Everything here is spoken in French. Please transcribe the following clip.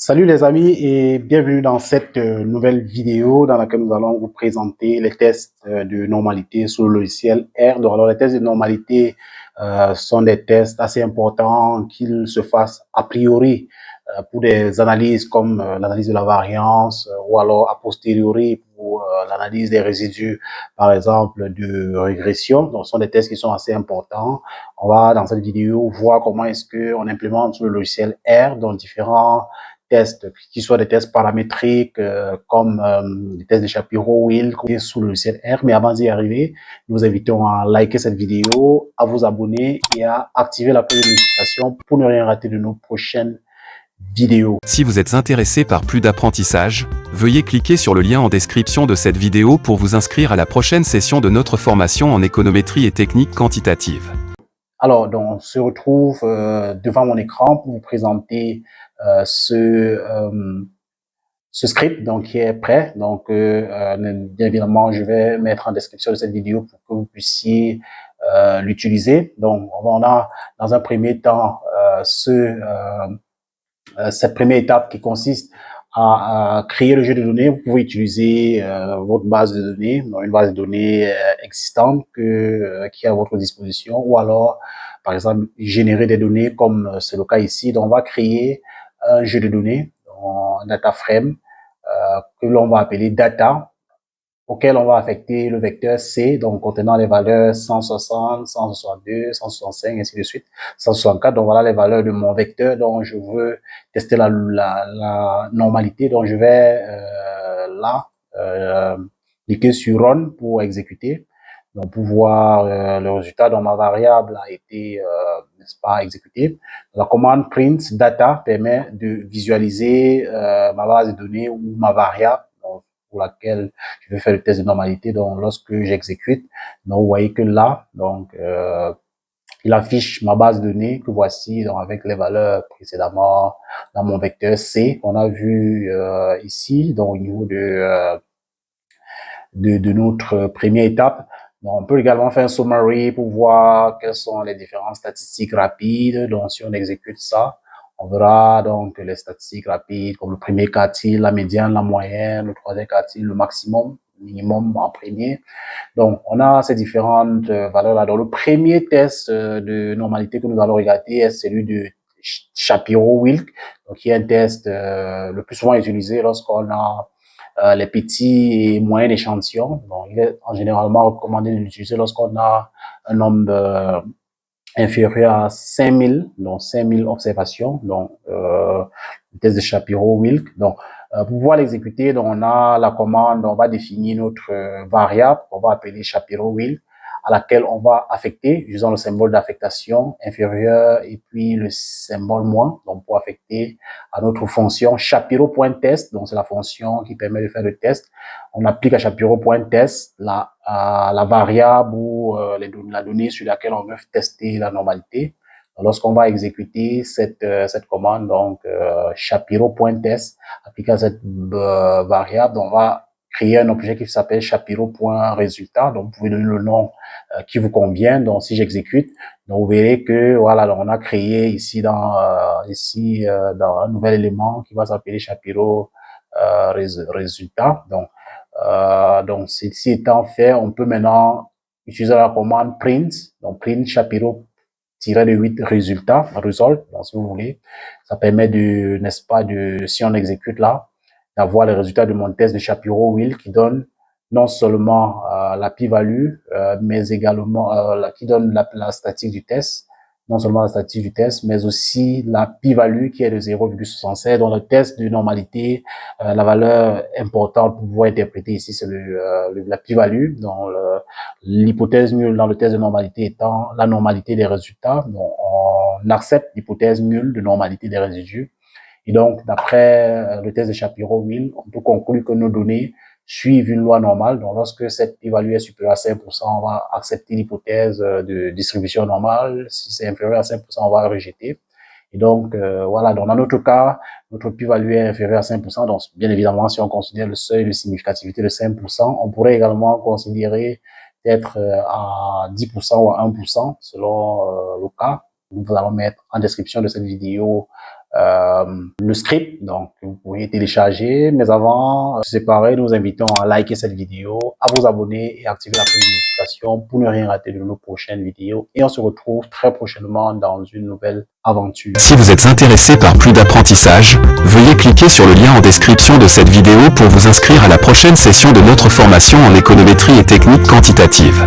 Salut les amis et bienvenue dans cette nouvelle vidéo dans laquelle nous allons vous présenter les tests de normalité sur le logiciel R. Donc, alors les tests de normalité sont des tests assez importants qu'ils se fassent a priori pour des analyses comme l'analyse de la variance ou alors a posteriori pour l'analyse des résidus, par exemple, de régression. Donc, ce sont des tests qui sont assez importants. On va dans cette vidéo voir comment est-ce qu'on implémente sur le logiciel R dans différents tests, qui soient des tests paramétriques comme des tests de Shapiro-Wilk sous le logiciel R. Mais avant d'y arriver, nous vous invitons à liker cette vidéo, à vous abonner et à activer la cloche de notification pour ne rien rater de nos prochaines vidéos. Si vous êtes intéressé par plus d'apprentissage, veuillez cliquer sur le lien en description de cette vidéo pour vous inscrire à la prochaine session de notre formation en économétrie et technique quantitative. Alors, donc, on se retrouve devant mon écran pour vous présenter ce script donc qui est prêt. Donc, bien évidemment, je vais mettre en description de cette vidéo pour que vous puissiez l'utiliser. Donc, on a dans un premier temps cette première étape qui consiste à créer le jeu de données. Vous pouvez utiliser votre base de données, donc une base de données existante qui est à votre disposition, ou alors, par exemple, générer des données comme c'est le cas ici. Donc, on va créer un jeu de données, un data frame, que l'on va appeler data, auquel on va affecter le vecteur C, donc contenant les valeurs 160, 162, 165, ainsi de suite, 164. Donc voilà les valeurs de mon vecteur dont je veux tester la normalité. Donc je vais cliquer sur Run pour exécuter. Donc pour voir le résultat dont ma variable a été, n'est-ce pas, exécutée. La commande print data permet de visualiser ma base de données ou ma variable pour laquelle je vais faire le test de normalité. Donc, lorsque j'exécute, donc vous voyez que là, donc il affiche ma base de données que voici, donc avec les valeurs précédemment dans mon vecteur C qu'on a vu ici, donc au niveau de notre première étape. Donc, on peut également faire un summary pour voir quelles sont les différentes statistiques rapides. Donc, si on exécute ça, on verra donc les statistiques rapides comme le premier quartile, la médiane, la moyenne, le troisième quartile, le maximum, minimum en premier. Donc, on a ces différentes valeurs-là. Donc, le premier test de normalité que nous allons regarder est celui de Shapiro-Wilk, donc qui est un test le plus souvent utilisé lorsqu'on a les petits et moyens échantillons. Donc, il est en généralement recommandé de l'utiliser lorsqu'on a un nombre inférieur à 5000, donc 5000 observations, donc le test de Shapiro-Wilk. Donc, pour pouvoir l'exécuter, donc on a la commande, on va définir notre variable qu'on va appeler Shapiro-Wilk, à laquelle on va affecter, usant le symbole d'affectation inférieur et puis le symbole moins, donc pour affecter à notre fonction Shapiro.test, donc c'est la fonction qui permet de faire le test. On applique à Shapiro.test la variable ou la donnée sur laquelle on veut tester la normalité. Lorsqu'on va exécuter cette commande, donc Shapiro.test, appliqué à cette variable, on va créer un objet qui s'appelle Shapiro.résultat. Donc, vous pouvez donner le nom qui vous convient. Donc, si j'exécute, donc vous verrez que voilà, donc on a créé ici dans un nouvel élément qui va s'appeler Shapiro résultat. Donc ceci étant fait, on peut maintenant utiliser la commande print, donc print Shapiro-8 résultat, result, donc si vous voulez. Ça permet de, n'est-ce pas, si on exécute là, d'avoir les résultats de mon test de Shapiro-Wilk qui donne non seulement la p-value, mais également qui donne la statistique du test, non seulement la statistique du test, mais aussi la p-value qui est de 0,67. Donc le test de normalité, la valeur importante pour pouvoir interpréter ici, c'est la p-value. Donc l'hypothèse nulle dans le test de normalité étant la normalité des résultats. Donc on accepte l'hypothèse nulle de normalité des résidus. Et donc, d'après le test de Shapiro-Wilk, on peut conclure que nos données suivent une loi normale. Donc, lorsque cette p-value est supérieure à 5%, on va accepter l'hypothèse de distribution normale. Si c'est inférieur à 5%, on va rejeter. Et donc, voilà. Donc, dans notre cas, notre p-value est inférieure à 5%. Donc, bien évidemment, si on considère le seuil de significativité de 5%, on pourrait également considérer d'être à 10% ou à 1%, selon le cas. Nous allons mettre en description de cette vidéo le script. Donc, vous pouvez télécharger. Mais avant de se séparer, nous vous invitons à liker cette vidéo, à vous abonner et activer la cloche de notification pour ne rien rater de nos prochaines vidéos. Et on se retrouve très prochainement dans une nouvelle aventure. Si vous êtes intéressé par plus d'apprentissage, veuillez cliquer sur le lien en description de cette vidéo pour vous inscrire à la prochaine session de notre formation en économétrie et technique quantitative.